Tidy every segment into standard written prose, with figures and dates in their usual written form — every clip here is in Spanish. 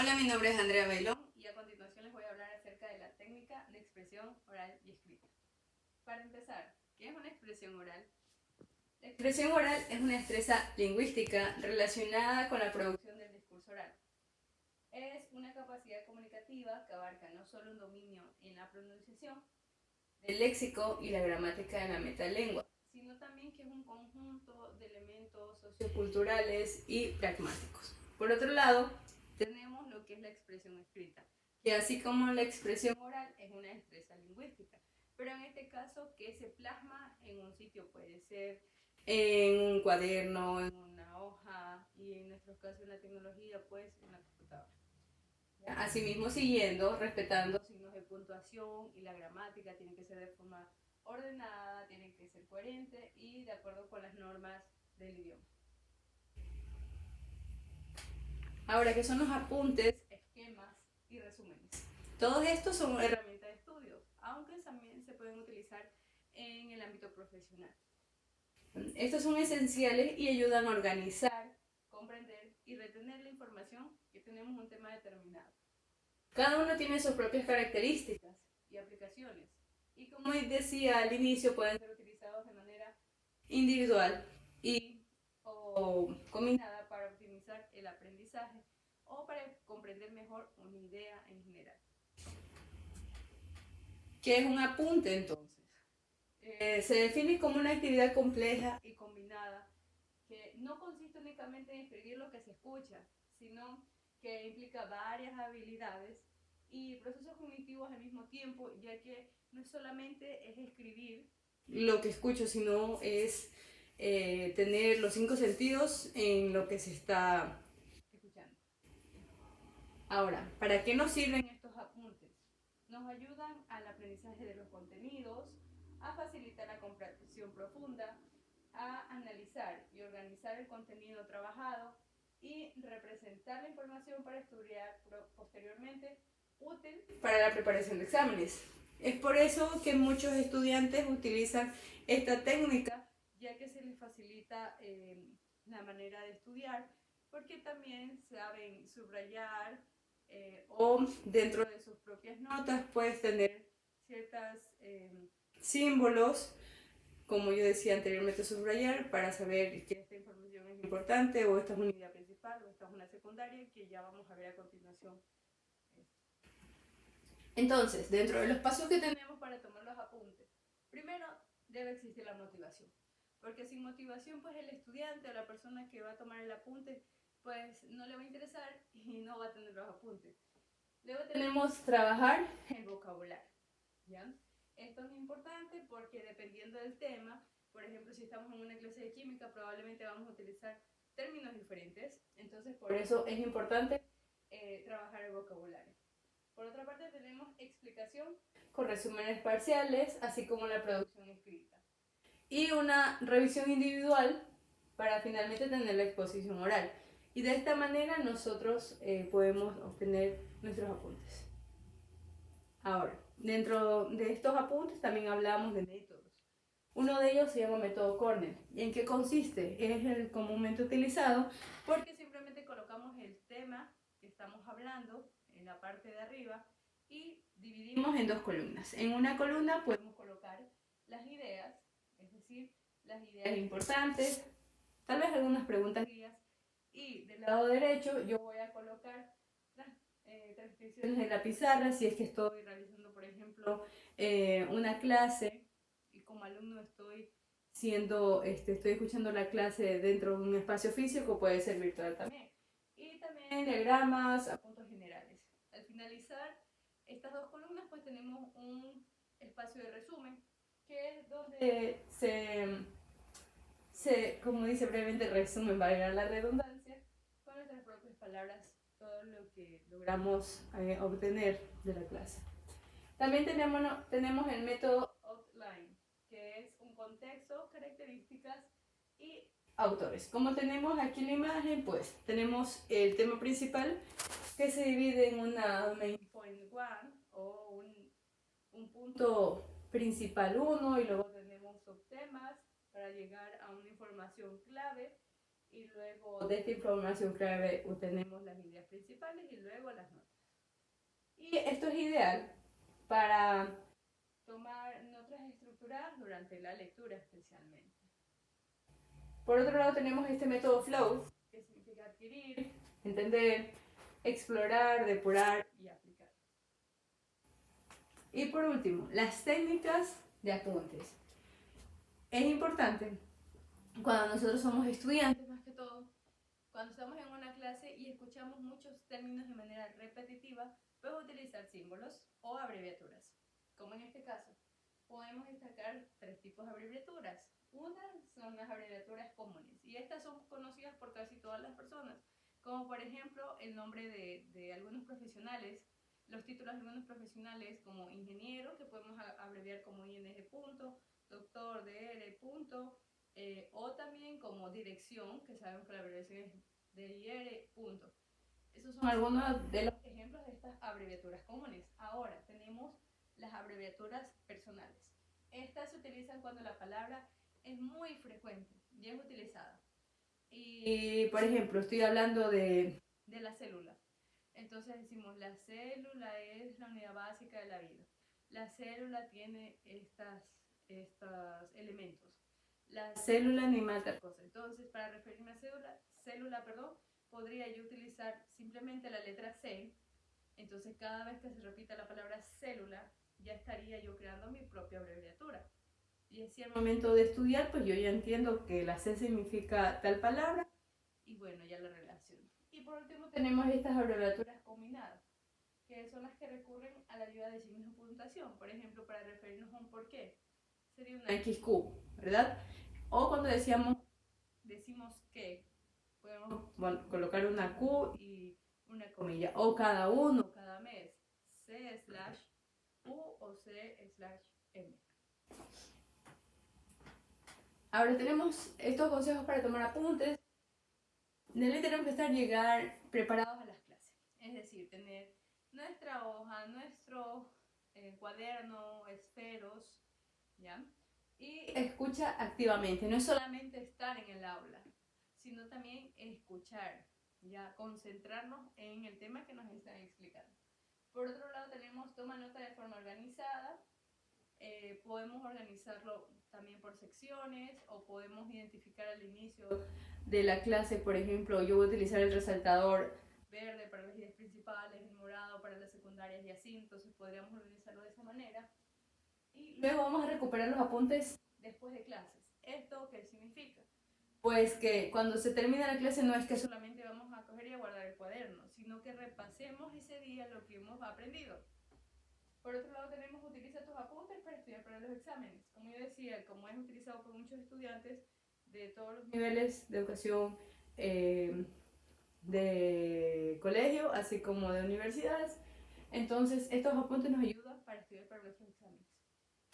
Hola, mi nombre es Andrea Bailón y a continuación les voy a hablar acerca de la técnica de expresión oral y escrita. Para empezar, ¿qué es una expresión oral? La expresión oral es una destreza lingüística relacionada con la producción del discurso oral. Es una capacidad comunicativa que abarca no solo un dominio en la pronunciación, del léxico y la gramática de la metalengua, sino también que es un conjunto de elementos socioculturales y pragmáticos. Por otro lado, tenemos lo que es la expresión escrita, que así como la expresión oral es una destreza lingüística, pero en este caso que se plasma en un sitio, puede ser en un cuaderno, en una hoja y en nuestros casos en la tecnología, pues en la computadora. Asimismo, siguiendo, respetando signos de puntuación y la gramática, tiene que ser de forma ordenada, tiene que ser coherente y de acuerdo con las normas del idioma. Ahora, ¿qué son los apuntes, esquemas y resúmenes? Todos estos son herramientas de estudio, aunque también se pueden utilizar en el ámbito profesional. Estos son esenciales y ayudan a organizar, comprender y retener la información que tenemos en un tema determinado. Cada uno tiene sus propias características y aplicaciones. Y como decía al inicio, pueden ser utilizados de manera individual y o combinada para optimizar el aprendizaje o para comprender mejor una idea en general. ¿Qué es un apunte entonces? Se define como una actividad compleja y combinada que no consiste únicamente en escribir lo que se escucha, sino que implica varias habilidades y procesos cognitivos al mismo tiempo, ya que no solamente es escribir lo que escucho, sino es tener los 5 sentidos en lo que se está escuchando. Ahora, ¿para qué nos sirven estos apuntes? Nos ayudan al aprendizaje de los contenidos, a facilitar la comprensión profunda, a analizar y organizar el contenido trabajado y representar la información para estudiar posteriormente, útil para la preparación de exámenes. Es por eso que muchos estudiantes utilizan esta técnica, ya que se les facilita la manera de estudiar, porque también saben subrayar o dentro de sus propias notas puedes tener ciertos símbolos, como yo decía anteriormente, subrayar para saber que esta información es importante o esta es una idea principal o esta es una secundaria que ya vamos a ver a continuación. Entonces, dentro de los pasos que tenemos para tomar los apuntes, primero debe existir la motivación, porque sin motivación pues el estudiante o la persona que va a tomar el apunte pues no le va a interesar y no va a tener los apuntes. Luego tenemos trabajar el vocabulario, ¿ya? Esto es importante porque dependiendo del tema, por ejemplo, si estamos en una clase de química, probablemente vamos a utilizar términos diferentes, entonces por eso es importante trabajar el vocabulario. Por otra parte, tenemos explicación con resúmenes parciales, así como la producción escrita. Y una revisión individual para finalmente tener la exposición oral. Y de esta manera nosotros podemos obtener nuestros apuntes. Ahora, dentro de estos apuntes también hablamos de métodos. Uno de ellos se llama método Cornell. ¿Y en qué consiste? Es el comúnmente utilizado porque simplemente colocamos el tema que estamos hablando en la parte de arriba y dividimos en dos columnas. En una columna podemos colocar las ideas, es decir, las ideas importantes, tal vez algunas preguntas guías, y del lado derecho yo voy a colocar transcripciones en la pizarra si es que estoy realizando, por ejemplo, una clase y como alumno estoy escuchando la clase dentro de un espacio físico, puede ser virtual también. Y también diagramas, apuntes generales. Al finalizar estas dos columnas, pues tenemos un espacio de resumen, que es donde como dice brevemente, resumen, valga la redundancia, con nuestras propias palabras, todo lo que logramos obtener de la clase. También tenemos el método outline, que es un contexto, características y autores. Como tenemos aquí la imagen, pues tenemos el tema principal que se divide en una main point 1 o un punto principal 1 y luego tenemos subtemas para llegar a una información clave y luego de esta información clave tenemos las ideas principales y luego las notas. Y esto es ideal para tomar notas estructuradas durante la lectura especialmente. Por otro lado tenemos este método FLOW, que significa adquirir, entender, explorar, depurar y aplicar. Y por último, las técnicas de apuntes. Es importante cuando nosotros somos estudiantes, más que todo, cuando estamos en una clase y escuchamos muchos términos de manera repetitiva, podemos utilizar símbolos o abreviaturas. Como en este caso, podemos destacar 3 tipos de abreviaturas. Una son las abreviaturas comunes y estas son conocidas por casi todas las personas, como por ejemplo el nombre de algunos profesionales, los títulos de algunos profesionales como ingeniero, que podemos abreviar como ING punto, doctor DR punto, o también como dirección, que sabemos que la abreviación es DIR punto. Esos son algunos de los ejemplos de estas abreviaturas comunes. Ahora tenemos las abreviaturas personales. Estas se utilizan cuando la palabra es muy frecuente y es utilizada. Y por ejemplo, estoy hablando de la célula. Entonces decimos, la célula es la unidad básica de la vida. La célula tiene estos elementos. La célula animal tal cosa. Entonces, para referirme a célula, podría yo utilizar simplemente la letra C. Entonces, cada vez que se repita la palabra célula, ya estaría yo creando mi propia abreviatura. Y así al momento de estudiar, pues yo ya entiendo que la C significa tal palabra y bueno, ya la relaciono. Y por último tenemos estas abreviaturas combinadas, que son las que recurren a la ayuda de signos de puntuación. Por ejemplo, para referirnos a un porqué, sería una XQ, ¿verdad? O cuando decimos que, podemos colocar una Q y una comilla, o cada uno, cada mes, C/U o C/M. Ahora tenemos estos consejos para tomar apuntes. De ley tenemos que llegar preparados a las clases, es decir, tener nuestra hoja, nuestro cuaderno, esferos, ¿ya? Y escucha activamente, no es solamente estar en el aula, sino también escuchar, ya concentrarnos en el tema que nos están explicando. Por otro lado tenemos toma nota de forma organizada. Podemos organizarlo también por secciones o podemos identificar al inicio de la clase, por ejemplo, yo voy a utilizar el resaltador verde para las ideas principales, el morado para las secundarias y así, entonces podríamos organizarlo de esa manera. Y luego vamos a recuperar los apuntes después de clases. ¿Esto qué significa? Pues que cuando se termina la clase no es que solamente vamos a coger y a guardar el cuaderno, sino que repasemos ese día lo que hemos aprendido. Por otro lado tenemos utiliza tus apuntes para estudiar para los exámenes. Como yo decía, como es utilizado por muchos estudiantes de todos los niveles de educación de colegio, así como de universidades, entonces estos apuntes nos ayudan para estudiar para nuestros exámenes.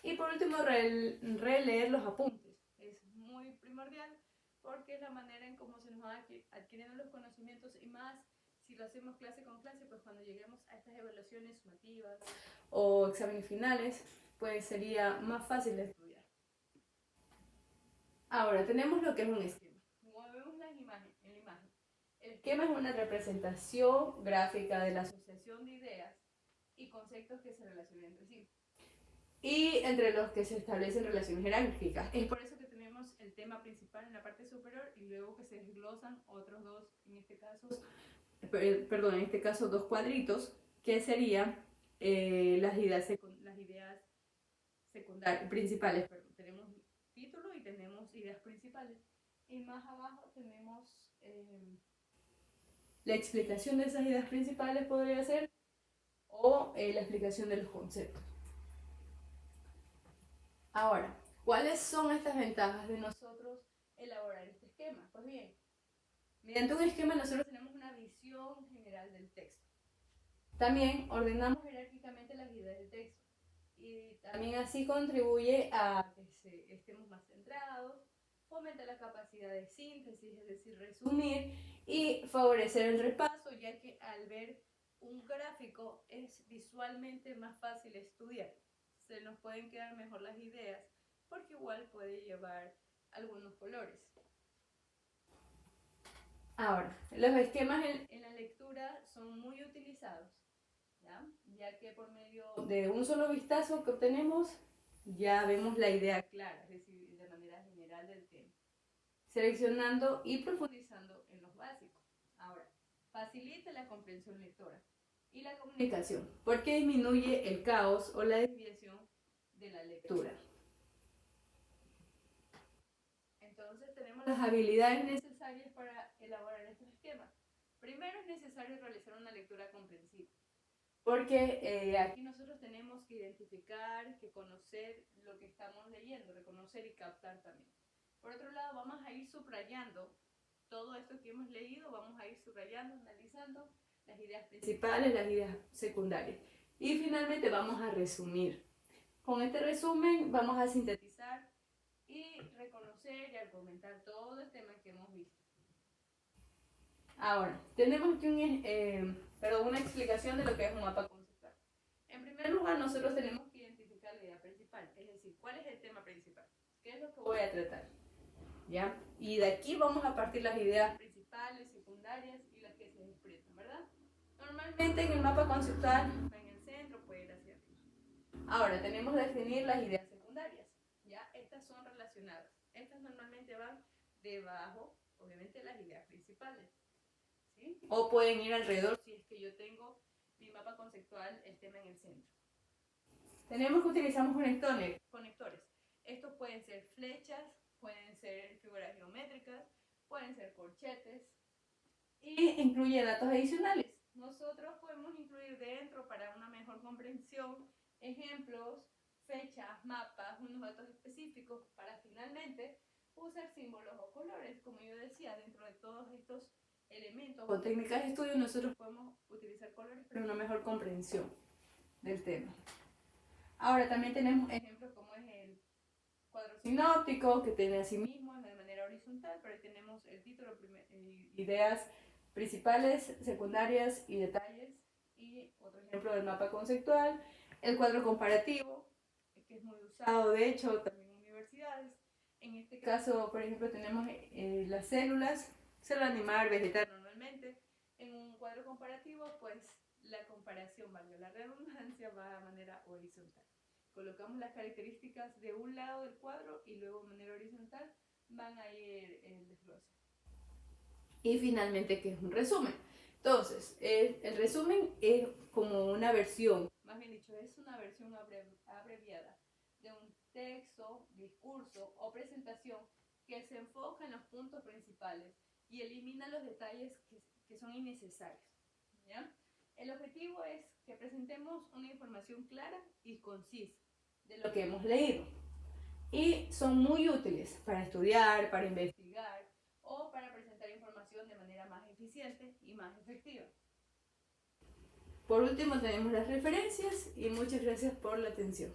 Y por último, releer los apuntes. Es muy primordial porque es la manera en cómo se nos van adquiriendo los conocimientos y más si lo hacemos clase con clase, pues cuando lleguemos a estas evaluaciones sumativas o exámenes finales, pues sería más fácil de estudiar. Ahora, tenemos lo que es un esquema. Como vemos en la imagen, el esquema es una representación gráfica de la asociación de ideas y conceptos que se relacionan entre sí y entre los que se establecen relaciones jerárquicas. Es por eso que tenemos el tema principal en la parte superior y luego que se desglosan otros dos, en este caso dos cuadritos, que serían las ideas secundarias, principales. Tenemos título y tenemos ideas principales. Y más abajo tenemos la explicación de esas ideas principales, podría ser, o la explicación de los conceptos. Ahora, ¿cuáles son estas ventajas de nosotros elaborar este esquema? Pues bien, mediante un esquema nosotros tenemos una visión general del texto. También ordenamos jerárquicamente las ideas del texto y también así contribuye a que estemos más centrados, fomenta la capacidad de síntesis, es decir, resumir y favorecer el repaso, ya que al ver un gráfico es visualmente más fácil estudiar. Se nos pueden quedar mejor las ideas porque igual puede llevar algunos colores. Ahora, los esquemas en la lectura son muy utilizados, ya que por medio de un solo vistazo que obtenemos, ya vemos la idea clara, es decir, de manera general del tema, seleccionando y profundizando en los básicos. Ahora, facilita la comprensión lectora y la comunicación, porque disminuye el caos o la desviación de la lectura. Entonces tenemos las habilidades necesarias para elaborar estos esquemas. Primero es necesario realizar una lectura comprensiva, porque aquí nosotros tenemos que identificar, que conocer lo que estamos leyendo, reconocer y captar también. Por otro lado, vamos a ir subrayando todo esto que hemos leído, vamos a ir subrayando, analizando las ideas principales, las ideas secundarias. Y finalmente vamos a resumir. Con este resumen vamos a sintetizar y reconocer y argumentar todo el tema que hemos visto. Ahora, tenemos aquí una explicación de lo que es un mapa conceptual. En primer lugar, nosotros tenemos que identificar la idea principal, es decir, ¿cuál es el tema principal? ¿Qué es lo que voy a tratar? ¿Ya? Y de aquí vamos a partir las ideas principales, secundarias y las que se expresan, ¿verdad? Normalmente en el mapa conceptual va en el centro, puede ir hacia arriba. Ahora, tenemos que definir las ideas secundarias, ¿ya? Estas son relacionadas. Estas normalmente van debajo, obviamente, de las ideas principales, ¿sí? O pueden ir alrededor si es que yo tengo mi mapa conceptual, el tema en el centro. Tenemos que utilizar conectores. Estos pueden ser flechas, pueden ser figuras geométricas, pueden ser corchetes y incluye datos adicionales. Nosotros podemos incluir dentro, para una mejor comprensión, ejemplos, fechas, mapas, unos datos específicos para finalmente usar símbolos o colores. Como yo decía, dentro de todos estos elementos o técnicas de estudio nosotros podemos utilizar colores para una mejor comprensión del tema. Ahora también tenemos ejemplos como es el cuadro sinóptico, que tiene asimismo de manera horizontal, pero ahí tenemos el título, ideas principales, secundarias y detalles, y otro ejemplo del mapa conceptual, el cuadro comparativo, que es muy usado de hecho también en universidades. En este caso, por ejemplo, tenemos las células animal, vegetal normalmente. En un cuadro comparativo, pues la comparación, valga la redundancia, va de manera horizontal. Colocamos las características de un lado del cuadro y luego de manera horizontal van a ir el desglose. Y finalmente, ¿qué es un resumen? Entonces, el resumen es como una versión, más bien dicho, es una versión abreviada de un texto, discurso o presentación que se enfoca en los puntos principales y elimina los detalles que son innecesarios, ¿ya? El objetivo es que presentemos una información clara y concisa de lo que hemos leído. Y son muy útiles para estudiar, para investigar o para presentar información de manera más eficiente y más efectiva. Por último tenemos las referencias y muchas gracias por la atención.